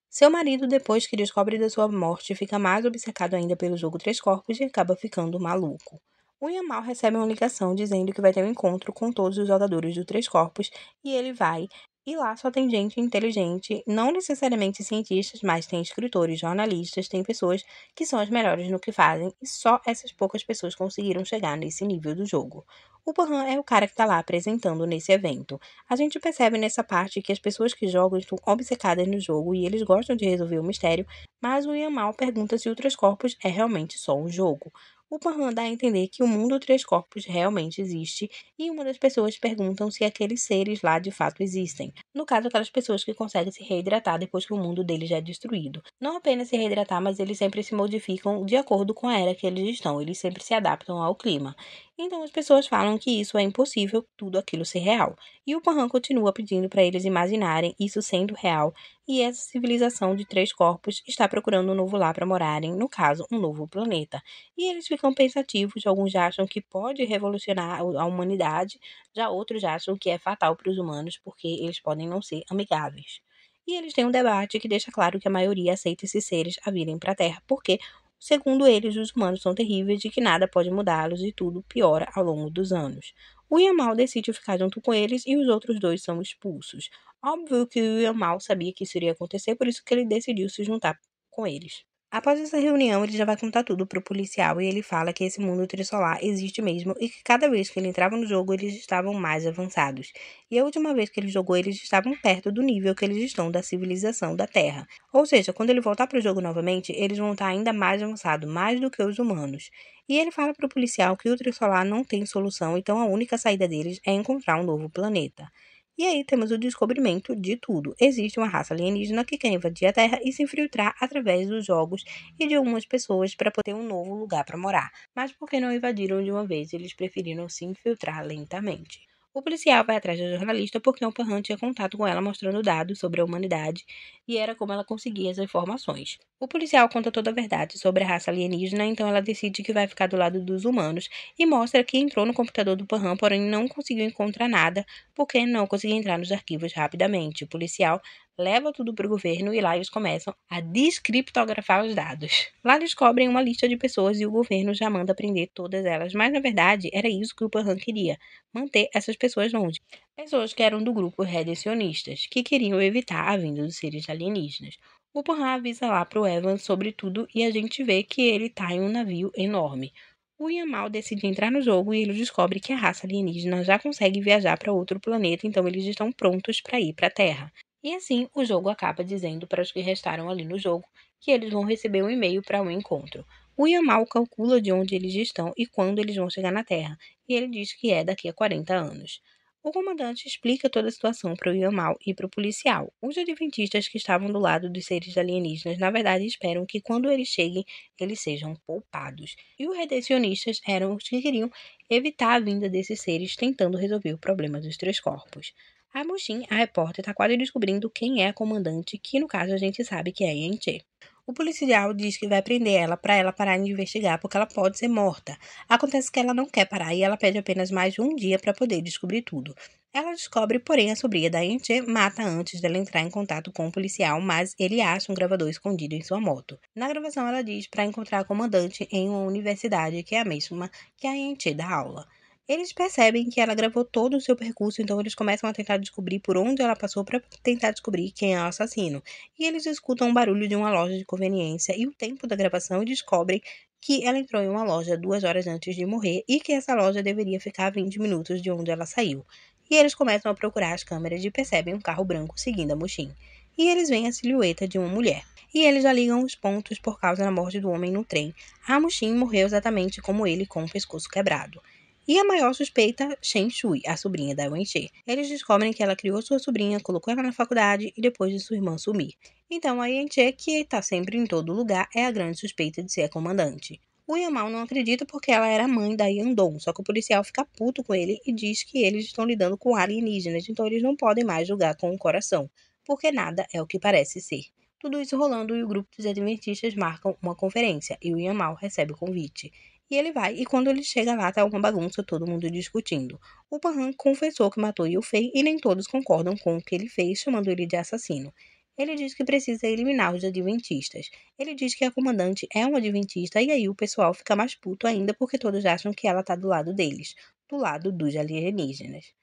Seu marido, depois que descobre da sua morte, fica mais obcecado ainda pelo jogo Três Corpos e acaba ficando maluco. O Yamal recebe uma ligação dizendo que vai ter um encontro com todos os jogadores do Três Corpos e ele vai. E lá só tem gente inteligente, não necessariamente cientistas, mas tem escritores, jornalistas, tem pessoas que são as melhores no que fazem e só essas poucas pessoas conseguiram chegar nesse nível do jogo. O Pahan é o cara que está lá apresentando nesse evento. A gente percebe nessa parte que as pessoas que jogam estão obcecadas no jogo e eles gostam de resolver o mistério, mas o Yamal pergunta se o Três Corpos é realmente só um jogo. O Pahan dá a entender que o mundo Três Corpos realmente existe e uma das pessoas perguntam se aqueles seres lá de fato existem. No caso, aquelas pessoas que conseguem se reidratar depois que o mundo deles já é destruído. Não apenas se reidratar, mas eles sempre se modificam de acordo com a era que eles estão. Eles sempre se adaptam ao clima. Então as pessoas falam que isso é impossível, tudo aquilo ser real. E o Pahan continua pedindo para eles imaginarem isso sendo real e essa civilização de Três Corpos está procurando um novo lar para morarem, no caso, um novo planeta. E eles ficam pensativos, alguns acham que pode revolucionar a humanidade, já outros acham que é fatal para os humanos porque eles podem não ser amigáveis. E eles têm um debate que deixa claro que a maioria aceita esses seres a virem para a Terra, porque, segundo eles, os humanos são terríveis e que nada pode mudá-los e tudo piora ao longo dos anos. O Yamal decide ficar junto com eles e os outros dois são expulsos. Óbvio que o Yamal sabia que isso iria acontecer, por isso que ele decidiu se juntar com eles. Após essa reunião, ele já vai contar tudo pro policial e ele fala que esse mundo trisolar existe mesmo e que cada vez que ele entrava no jogo, eles estavam mais avançados. E a última vez que ele jogou, eles estavam perto do nível que eles estão da civilização da Terra. Ou seja, quando ele voltar pro jogo novamente, eles vão estar ainda mais avançados, mais do que os humanos. E ele fala pro policial que o trisolar não tem solução, então a única saída deles é encontrar um novo planeta. E aí temos o descobrimento de tudo. Existe uma raça alienígena que quer invadir a Terra e se infiltrar através dos jogos e de algumas pessoas para poder um novo lugar para morar. Mas por que não invadiram de uma vez? Eles preferiram se infiltrar lentamente. O policial vai atrás da jornalista porque o Pahan tinha contato com ela mostrando dados sobre a humanidade e era como ela conseguia as informações. O policial conta toda a verdade sobre a raça alienígena, então ela decide que vai ficar do lado dos humanos e mostra que entrou no computador do Pahan, porém não conseguiu encontrar nada porque não conseguia entrar nos arquivos rapidamente. O policial leva tudo para o governo e lá eles começam a descriptografar os dados. Lá descobrem uma lista de pessoas e o governo já manda prender todas elas, mas na verdade era isso que o Pahan queria, manter essas pessoas longe. Pessoas que eram do grupo redencionistas, que queriam evitar a vinda dos seres alienígenas. O Pahan avisa lá pro Evan sobre tudo e a gente vê que ele tá em um navio enorme. O Yamal decide entrar no jogo e ele descobre que a raça alienígena já consegue viajar para outro planeta, então eles estão prontos para ir para a Terra. E assim, o jogo acaba dizendo para os que restaram ali no jogo que eles vão receber um e-mail para um encontro. O Yamal calcula de onde eles estão e quando eles vão chegar na Terra, e ele diz que é daqui a 40 anos. O comandante explica toda a situação para o Yamal e para o policial. Os adventistas que estavam do lado dos seres alienígenas, na verdade, esperam que quando eles cheguem, eles sejam poupados. E os redencionistas eram os que queriam evitar a vinda desses seres, tentando resolver o problema dos três corpos. A Mushin, a repórter, está quase descobrindo quem é a comandante, que no caso a gente sabe que é Yanche. O policial diz que vai prender ela para ela parar de investigar porque ela pode ser morta. Acontece que ela não quer parar e ela pede apenas mais de um dia para poder descobrir tudo. Ela descobre, porém, a sobrinha da Yanche mata antes dela entrar em contato com o policial, mas ele acha um gravador escondido em sua moto. Na gravação, ela diz para encontrar a comandante em uma universidade que é a mesma que a Yanche dá aula. Eles percebem que ela gravou todo o seu percurso, então eles começam a tentar descobrir por onde ela passou para tentar descobrir quem é o assassino. E eles escutam um barulho de uma loja de conveniência e o tempo da gravação e descobrem que ela entrou em uma loja 2 horas antes de morrer e que essa loja deveria ficar a 20 minutos de onde ela saiu. E eles começam a procurar as câmeras e percebem um carro branco seguindo a Mushin. E eles veem a silhueta de uma mulher. E eles já ligam os pontos por causa da morte do homem no trem. A Mushin morreu exatamente como ele, com o pescoço quebrado. E a maior suspeita, Shen Shui, a sobrinha da Wenxie. Eles descobrem que ela criou sua sobrinha, colocou ela na faculdade e depois de sua irmã sumir. Então a Wenxie, que está sempre em todo lugar, é a grande suspeita de ser a comandante. O Yamal não acredita porque ela era a mãe da Yandong, só que o policial fica puto com ele e diz que eles estão lidando com alienígenas, então eles não podem mais julgar com o coração, porque nada é o que parece ser. Tudo isso rolando e o grupo dos adventistas marcam uma conferência e o Yamal recebe o convite. E ele vai, e quando ele chega lá, tá uma bagunça, todo mundo discutindo. O Pahan confessou que matou Yufei e nem todos concordam com o que ele fez, chamando ele de assassino. Ele diz que precisa eliminar os adventistas. Ele diz que a comandante é uma adventista e aí o pessoal fica mais puto ainda porque todos acham que ela tá do lado deles, do lado dos alienígenas.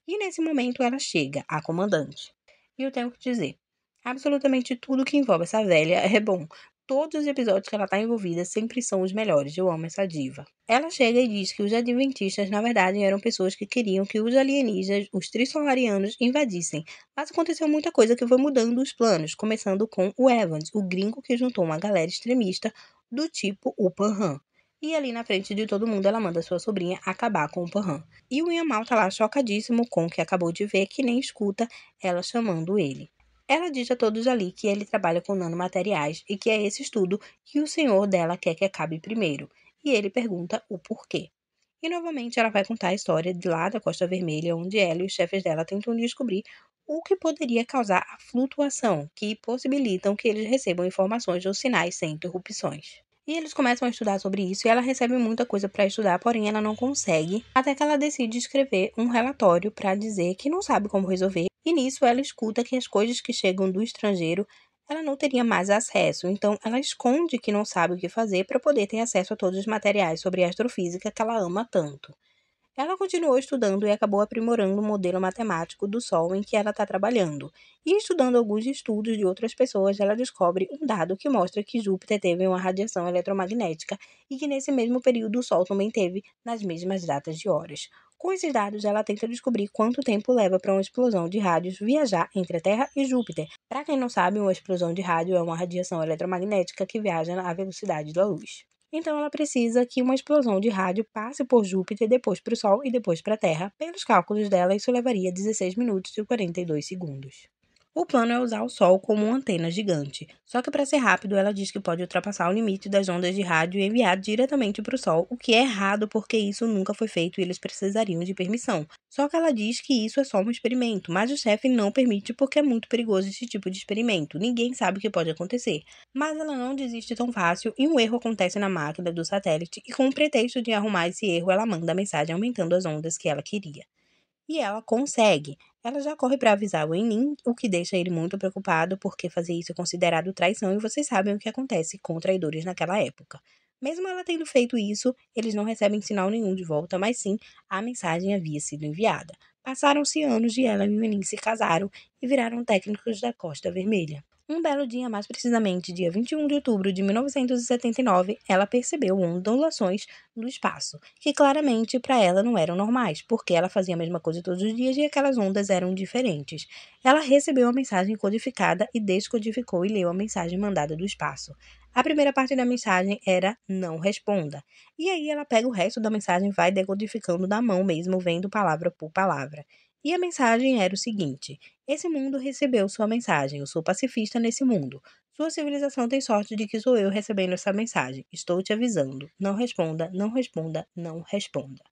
E nesse momento ela chega, a comandante. E eu tenho que dizer, absolutamente tudo que envolve essa velha é bom. Todos os episódios que ela tá envolvida sempre são os melhores. Eu amo essa diva. Ela chega e diz que os adventistas, na verdade, eram pessoas que queriam que os alienígenas, os trissolarianos, invadissem. Mas aconteceu muita coisa que foi mudando os planos, começando com o Evans, o gringo que juntou uma galera extremista do tipo o Pahan. E ali na frente de todo mundo, ela manda sua sobrinha acabar com o Pahan. E o Yamal tá lá chocadíssimo com o que acabou de ver, que nem escuta ela chamando ele. Ela diz a todos ali que ele trabalha com nanomateriais e que é esse estudo que o senhor dela quer que acabe primeiro. E ele pergunta o porquê. E novamente ela vai contar a história de lá da Costa Vermelha, onde ela e os chefes dela tentam descobrir o que poderia causar a flutuação, que possibilitam que eles recebam informações ou sinais sem interrupções. E eles começam a estudar sobre isso e ela recebe muita coisa para estudar, porém ela não consegue, até que ela decide escrever um relatório para dizer que não sabe como resolver. E nisso ela escuta que as coisas que chegam do estrangeiro ela não teria mais acesso, então ela esconde que não sabe o que fazer para poder ter acesso a todos os materiais sobre astrofísica que ela ama tanto. Ela continuou estudando e acabou aprimorando o modelo matemático do Sol em que ela está trabalhando. E estudando alguns estudos de outras pessoas, ela descobre um dado que mostra que Júpiter teve uma radiação eletromagnética e que nesse mesmo período o Sol também teve nas mesmas datas de horas. Com esses dados, ela tenta descobrir quanto tempo leva para uma explosão de rádios viajar entre a Terra e Júpiter. Para quem não sabe, uma explosão de rádio é uma radiação eletromagnética que viaja à velocidade da luz. Então ela precisa que uma explosão de rádio passe por Júpiter, depois para o Sol e depois para a Terra. Pelos cálculos dela, isso levaria 16 minutos e 42 segundos. O plano é usar o Sol como uma antena gigante, só que para ser rápido ela diz que pode ultrapassar o limite das ondas de rádio e enviar diretamente para o Sol, o que é errado porque isso nunca foi feito e eles precisariam de permissão. Só que ela diz que isso é só um experimento, mas o chefe não permite porque é muito perigoso esse tipo de experimento, ninguém sabe o que pode acontecer. Mas ela não desiste tão fácil e um erro acontece na máquina do satélite e com o pretexto de arrumar esse erro ela manda a mensagem aumentando as ondas que ela queria. E ela consegue. Ela já corre para avisar o Enin, o que deixa ele muito preocupado, porque fazer isso é considerado traição e vocês sabem o que acontece com traidores naquela época. Mesmo ela tendo feito isso, eles não recebem sinal nenhum de volta, mas sim a mensagem havia sido enviada. Passaram-se anos e ela e o Enin se casaram e viraram técnicos da Costa Vermelha. Um belo dia, mais precisamente dia 21 de outubro de 1979, ela percebeu ondulações no espaço, que claramente para ela não eram normais, porque ela fazia a mesma coisa todos os dias e aquelas ondas eram diferentes. Ela recebeu a mensagem codificada e descodificou e leu a mensagem mandada do espaço. A primeira parte da mensagem era "não responda". E aí ela pega o resto da mensagem e vai decodificando na mão mesmo, vendo palavra por palavra. E a mensagem era o seguinte: esse mundo recebeu sua mensagem. Eu sou pacifista nesse mundo. Sua civilização tem sorte de que sou eu recebendo essa mensagem. Estou te avisando. Não responda, não responda, não responda.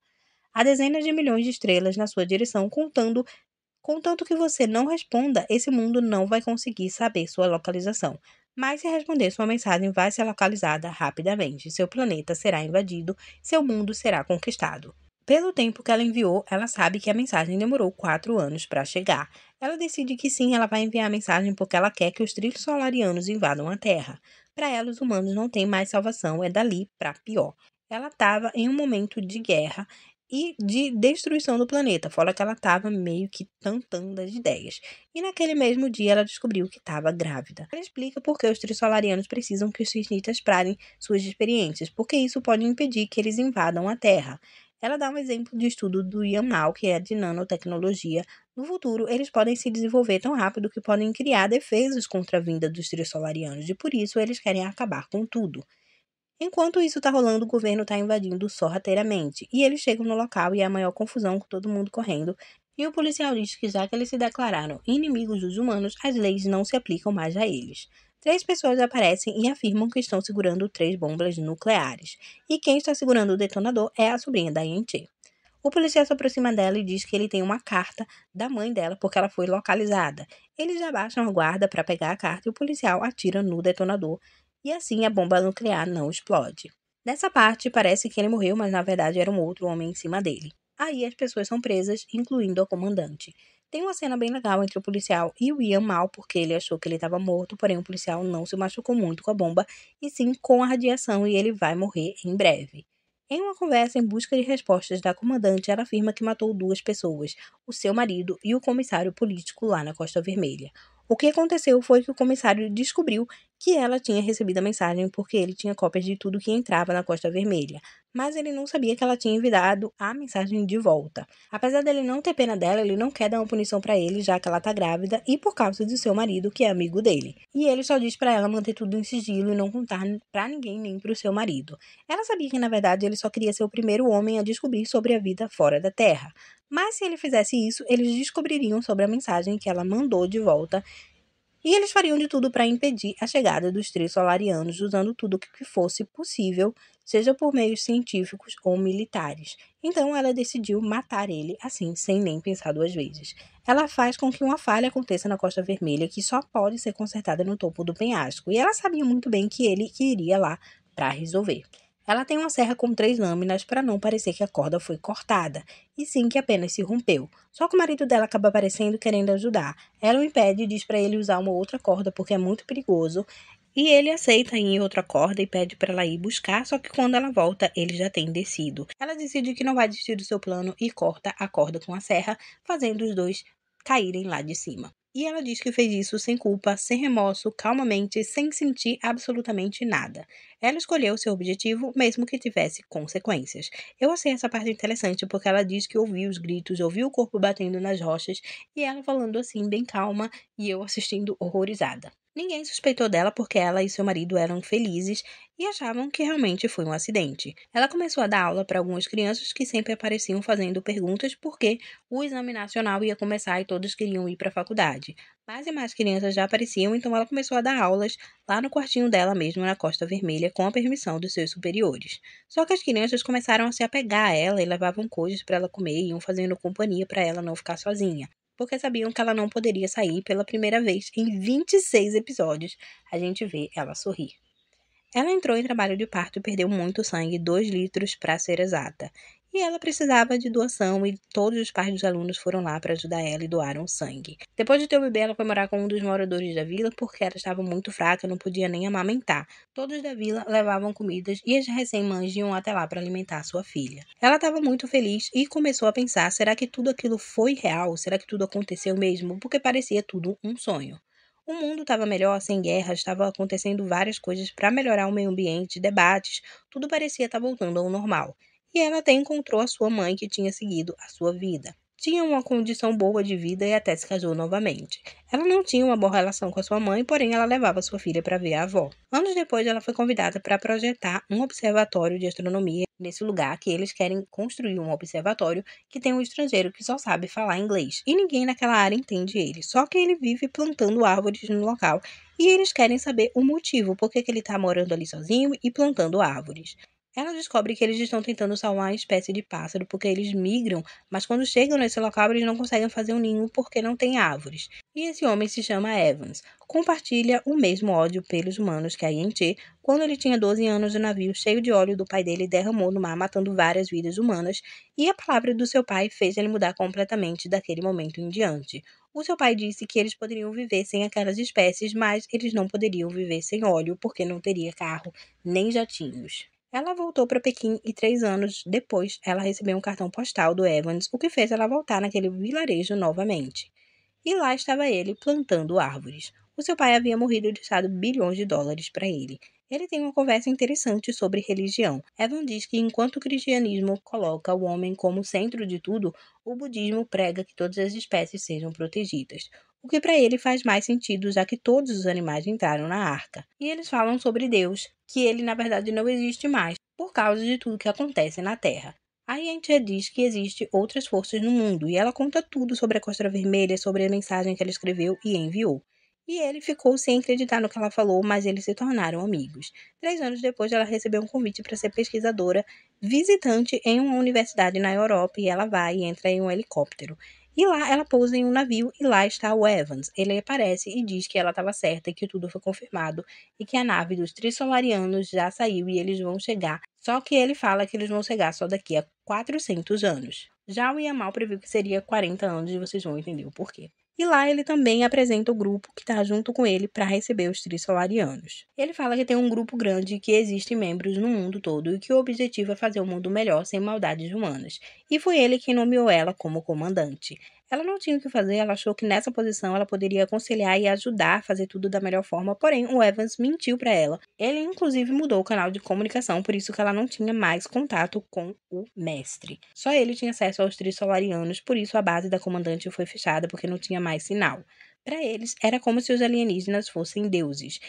Há dezenas de milhões de estrelas na sua direção, contanto que você não responda, esse mundo não vai conseguir saber sua localização. Mas se responder, sua mensagem vai ser localizada rapidamente. Seu planeta será invadido, seu mundo será conquistado. Pelo tempo que ela enviou, ela sabe que a mensagem demorou 4 anos para chegar. Ela decide que sim, ela vai enviar a mensagem porque ela quer que os trissolarianos invadam a Terra. Para ela, os humanos não têm mais salvação, é dali para pior. Ela estava em um momento de guerra e de destruição do planeta, fora que ela estava meio que tantando as ideias. E naquele mesmo dia ela descobriu que estava grávida. Ela explica por que os trissolarianos precisam que os cientists parem suas experiências, porque isso pode impedir que eles invadam a Terra. Ela dá um exemplo de estudo do Yamal, que é de nanotecnologia. No futuro, eles podem se desenvolver tão rápido que podem criar defesas contra a vinda dos trissolarianos, e por isso eles querem acabar com tudo. Enquanto isso está rolando, o governo está invadindo sorrateiramente, e eles chegam no local e é a maior confusão com todo mundo correndo, e o policial diz que já que eles se declararam inimigos dos humanos, as leis não se aplicam mais a eles. 3 pessoas aparecem e afirmam que estão segurando 3 bombas nucleares, e quem está segurando o detonador é a sobrinha da Yen-che. O policial se aproxima dela e diz que ele tem uma carta da mãe dela porque ela foi localizada. Eles abaixam a guarda para pegar a carta e o policial atira no detonador, e assim a bomba nuclear não explode. Nessa parte, parece que ele morreu, mas na verdade era um outro homem em cima dele. Aí as pessoas são presas, incluindo a comandante. Tem uma cena bem legal entre o policial e o Ian Mal, porque ele achou que ele estava morto, porém o policial não se machucou muito com a bomba, e sim com a radiação, e ele vai morrer em breve. Em uma conversa em busca de respostas da comandante, ela afirma que matou 2 pessoas, o seu marido e o comissário político lá na Costa Vermelha. O que aconteceu foi que o comissário descobriu que ela tinha recebido a mensagem porque ele tinha cópias de tudo que entrava na Costa Vermelha, mas ele não sabia que ela tinha enviado a mensagem de volta. Apesar dele não ter pena dela, ele não quer dar uma punição pra ele, já que ela tá grávida e por causa de seu marido, que é amigo dele. E ele só diz pra ela manter tudo em sigilo e não contar pra ninguém, nem pro seu marido. Ela sabia que, na verdade, ele só queria ser o primeiro homem a descobrir sobre a vida fora da Terra. Mas se ele fizesse isso, eles descobririam sobre a mensagem que ela mandou de volta e eles fariam de tudo para impedir a chegada dos 3 solarianos, usando tudo o que fosse possível, seja por meios científicos ou militares. Então ela decidiu matar ele assim, sem nem pensar 2 vezes. Ela faz com que uma falha aconteça na Costa Vermelha, que só pode ser consertada no topo do penhasco, e ela sabia muito bem que ele iria lá para resolver. Ela tem uma serra com 3 lâminas para não parecer que a corda foi cortada, e sim que apenas se rompeu. Só que o marido dela acaba aparecendo querendo ajudar. Ela o impede e diz para ele usar uma outra corda porque é muito perigoso, e ele aceita ir em outra corda e pede para ela ir buscar, só que quando ela volta, ele já tem descido. Ela decide que não vai desistir do seu plano e corta a corda com a serra, fazendo os 2 caírem lá de cima. E ela diz que fez isso sem culpa, sem remorso, calmamente, sem sentir absolutamente nada. Ela escolheu seu objetivo, mesmo que tivesse consequências. Eu achei essa parte interessante porque ela diz que ouviu os gritos, ouviu o corpo batendo nas rochas e ela falando assim, bem calma, e eu assistindo horrorizada. Ninguém suspeitou dela porque ela e seu marido eram felizes e achavam que realmente foi um acidente. Ela começou a dar aula para algumas crianças que sempre apareciam fazendo perguntas porque o exame nacional ia começar e todos queriam ir para a faculdade. Mais e mais crianças já apareciam, então ela começou a dar aulas lá no quartinho dela mesmo, na Costa Vermelha, com a permissão dos seus superiores. Só que as crianças começaram a se apegar a ela e levavam coisas para ela comer e iam fazendo companhia para ela não ficar sozinha, porque sabiam que ela não poderia sair pela primeira vez em 26 episódios. A gente vê ela sorrir. Ela entrou em trabalho de parto e perdeu muito sangue, 2 litros para ser exata. E ela precisava de doação e todos os pais dos alunos foram lá para ajudar ela e doaram sangue. Depois de ter o bebê, ela foi morar com um dos moradores da vila porque ela estava muito fraca, não podia nem amamentar. Todos da vila levavam comidas e as recém-mães iam até lá para alimentar sua filha. Ela estava muito feliz e começou a pensar, será que tudo aquilo foi real? Será que tudo aconteceu mesmo? Porque parecia tudo um sonho. O mundo estava melhor, sem guerras, estava acontecendo várias coisas para melhorar o meio ambiente, debates, tudo parecia estar voltando ao normal. E ela até encontrou a sua mãe que tinha seguido a sua vida. Tinha uma condição boa de vida e até se casou novamente. Ela não tinha uma boa relação com a sua mãe, porém ela levava sua filha para ver a avó. Anos depois, ela foi convidada para projetar um observatório de astronomia nesse lugar que eles querem construir um observatório que tem um estrangeiro que só sabe falar inglês. E ninguém naquela área entende ele, só que ele vive plantando árvores no local e eles querem saber o motivo, por que ele está morando ali sozinho e plantando árvores. Ela descobre que eles estão tentando salvar uma espécie de pássaro porque eles migram, mas quando chegam nesse local eles não conseguem fazer um ninho porque não tem árvores. E esse homem se chama Evans. Compartilha o mesmo ódio pelos humanos que a Yen-che. Quando ele tinha 12 anos, o navio cheio de óleo do pai dele derramou no mar, matando várias vidas humanas, e a palavra do seu pai fez ele mudar completamente daquele momento em diante. O seu pai disse que eles poderiam viver sem aquelas espécies, mas eles não poderiam viver sem óleo porque não teria carro nem jatinhos. Ela voltou para Pequim e 3 anos depois ela recebeu um cartão postal do Evans, o que fez ela voltar naquele vilarejo novamente. E lá estava ele plantando árvores. O seu pai havia morrido e deixado bilhões de dólares para ele. Ele tem uma conversa interessante sobre religião. Evan diz que enquanto o cristianismo coloca o homem como centro de tudo, o budismo prega que todas as espécies sejam protegidas. O que para ele faz mais sentido, já que todos os animais entraram na arca. E eles falam sobre Deus, que ele na verdade não existe mais, por causa de tudo que acontece na Terra. A Yen-che diz que existem outras forças no mundo, e ela conta tudo sobre a Costa Vermelha, sobre a mensagem que ela escreveu e enviou. E ele ficou sem acreditar no que ela falou, mas eles se tornaram amigos. 3 anos depois, ela recebeu um convite para ser pesquisadora visitante em uma universidade na Europa e ela vai e entra em um helicóptero. E lá ela pousa em um navio e lá está o Evans. Ele aparece e diz que ela estava certa e que tudo foi confirmado e que a nave dos Trissolarianos já saiu e eles vão chegar. Só que ele fala que eles vão chegar só daqui a 400 anos. Já o Yamal previu que seria 40 anos e vocês vão entender o porquê. E lá ele também apresenta o grupo que está junto com ele para receber os Trissolarianos. Ele fala que tem um grupo grande e que existem membros no mundo todo e que o objetivo é fazer o mundo melhor sem maldades humanas. E foi ele quem nomeou ela como comandante. Ela não tinha o que fazer, ela achou que nessa posição ela poderia aconselhar e ajudar a fazer tudo da melhor forma, porém o Evans mentiu para ela. Ele inclusive mudou o canal de comunicação, por isso que ela não tinha mais contato com o mestre. Só ele tinha acesso aos Trissolarianos, por isso a base da comandante foi fechada porque não tinha mais sinal. Para eles, era como se os alienígenas fossem deuses.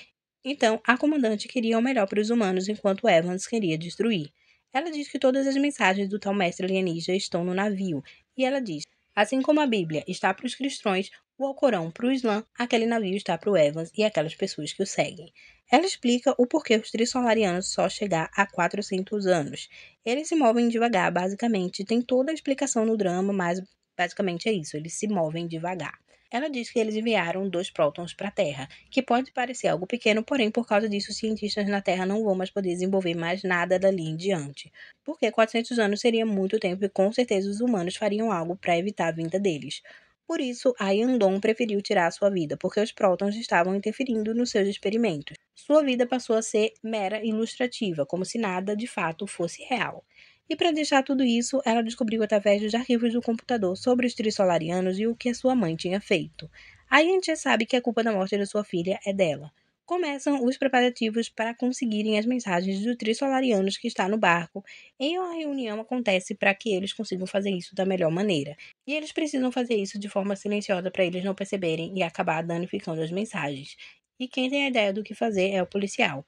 Então, a comandante queria o melhor para os humanos, enquanto Evans queria destruir. Ela diz que todas as mensagens do tal mestre alienígena estão no navio, e ela diz: assim como a Bíblia está para os cristãos, o Alcorão para o Islã, aquele navio está para o Evans e aquelas pessoas que o seguem. Ela explica o porquê os Trissolarianos só chegar a 400 anos. Eles se movem devagar, basicamente. Tem toda a explicação no drama, mas basicamente é isso, eles se movem devagar. Ela diz que eles enviaram 2 prótons para a Terra, que pode parecer algo pequeno, porém, por causa disso, os cientistas na Terra não vão mais poder desenvolver mais nada dali em diante. Porque 400 anos seria muito tempo e com certeza os humanos fariam algo para evitar a vinda deles. Por isso, a Yandon preferiu tirar sua vida, porque os prótons estavam interferindo nos seus experimentos. Sua vida passou a ser mera ilustrativa, como se nada de fato fosse real. E para deixar tudo isso, ela descobriu através dos arquivos do computador sobre os Trissolarianos e o que a sua mãe tinha feito. Aí a gente já sabe que a culpa da morte da sua filha é dela. Começam os preparativos para conseguirem as mensagens dos Trissolarianos que está no barco. Em uma reunião acontece para que eles consigam fazer isso da melhor maneira. E eles precisam fazer isso de forma silenciosa para eles não perceberem e acabar danificando as mensagens. E quem tem a ideia do que fazer é o policial.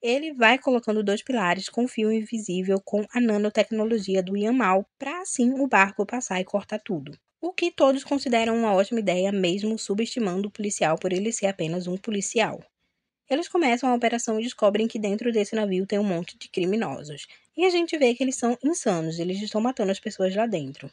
Ele vai colocando 2 pilares com fio invisível com a nanotecnologia do Yamal para assim o barco passar e cortar tudo. O que todos consideram uma ótima ideia, mesmo subestimando o policial por ele ser apenas um policial. Eles começam a operação e descobrem que dentro desse navio tem um monte de criminosos. E a gente vê que eles são insanos, eles estão matando as pessoas lá dentro.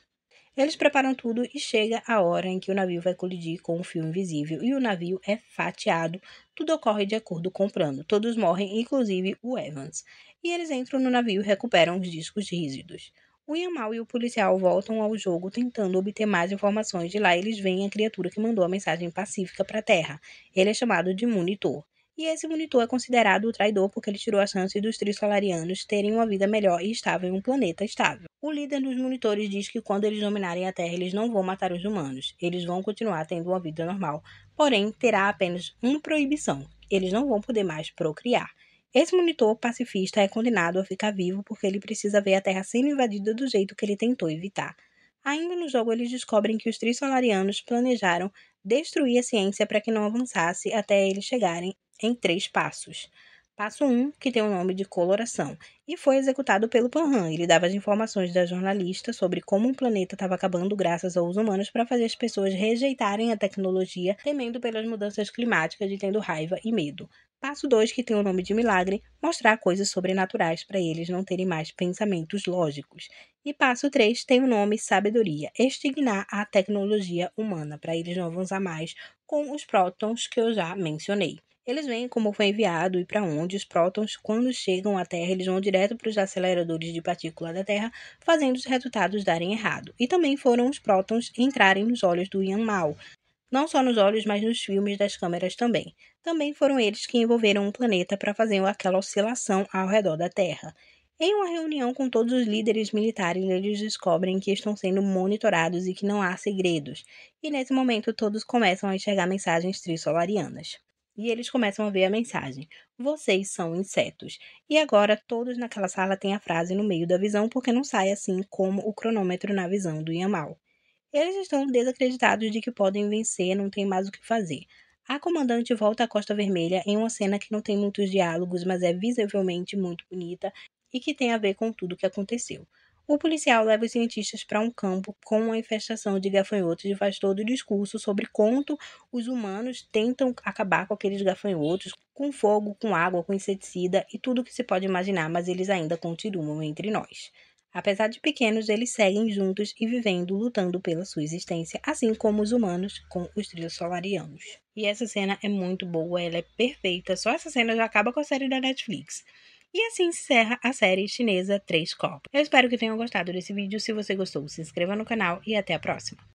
Eles preparam tudo e chega a hora em que o navio vai colidir com o fio invisível e o navio é fatiado. Tudo ocorre de acordo com o plano. Todos morrem, inclusive o Evans. E eles entram no navio e recuperam os discos rígidos. O Yamal e o policial voltam ao jogo tentando obter mais informações. De lá eles veem a criatura que mandou a mensagem pacífica para a Terra. Ele é chamado de Monitor. E esse monitor é considerado o traidor porque ele tirou a chance dos Trissolarianos terem uma vida melhor e estável em um planeta estável. O líder dos monitores diz que quando eles dominarem a Terra, eles não vão matar os humanos. Eles vão continuar tendo uma vida normal. Porém, terá apenas uma proibição. Eles não vão poder mais procriar. Esse monitor pacifista é condenado a ficar vivo porque ele precisa ver a Terra sendo invadida do jeito que ele tentou evitar. Ainda no jogo, eles descobrem que os Trissolarianos planejaram destruir a ciência para que não avançasse até eles chegarem em 3 passos. Passo 1, que tem o nome de coloração, e foi executado pelo Panhan. Ele dava as informações da jornalista sobre como o planeta estava acabando graças aos humanos para fazer as pessoas rejeitarem a tecnologia, temendo pelas mudanças climáticas e tendo raiva e medo. Passo 2, que tem o nome de milagre, mostrar coisas sobrenaturais para eles não terem mais pensamentos lógicos. E passo 3 tem o nome sabedoria, extignar a tecnologia humana, para eles não avançar mais com os prótons que eu já mencionei. Eles veem como foi enviado e para onde os prótons, quando chegam à Terra, eles vão direto para os aceleradores de partícula da Terra, fazendo os resultados darem errado. E também foram os prótons entrarem nos olhos do Yamal. Não só nos olhos, mas nos filmes das câmeras também. Também foram eles que envolveram o planeta para fazer aquela oscilação ao redor da Terra. Em uma reunião com todos os líderes militares, eles descobrem que estão sendo monitorados e que não há segredos. E nesse momento todos começam a enxergar mensagens trissolarianas. E eles começam a ver a mensagem: vocês são insetos. E agora todos naquela sala têm a frase no meio da visão porque não sai assim como o cronômetro na visão do Yamal. Eles estão desacreditados de que podem vencer, não tem mais o que fazer. A comandante volta à Costa Vermelha em uma cena que não tem muitos diálogos, mas é visivelmente muito bonita e que tem a ver com tudo o que aconteceu. O policial leva os cientistas para um campo com uma infestação de gafanhotos e faz todo o discurso sobre quanto os humanos tentam acabar com aqueles gafanhotos, com fogo, com água, com inseticida e tudo que se pode imaginar, mas eles ainda continuam entre nós. Apesar de pequenos, eles seguem juntos e vivendo, lutando pela sua existência, assim como os humanos com os trilsolarianos. E essa cena é muito boa, ela é perfeita. Só essa cena já acaba com a série da Netflix. E assim encerra a série chinesa Três Corpos. Eu espero que tenham gostado desse vídeo. Se você gostou, se inscreva no canal e até a próxima.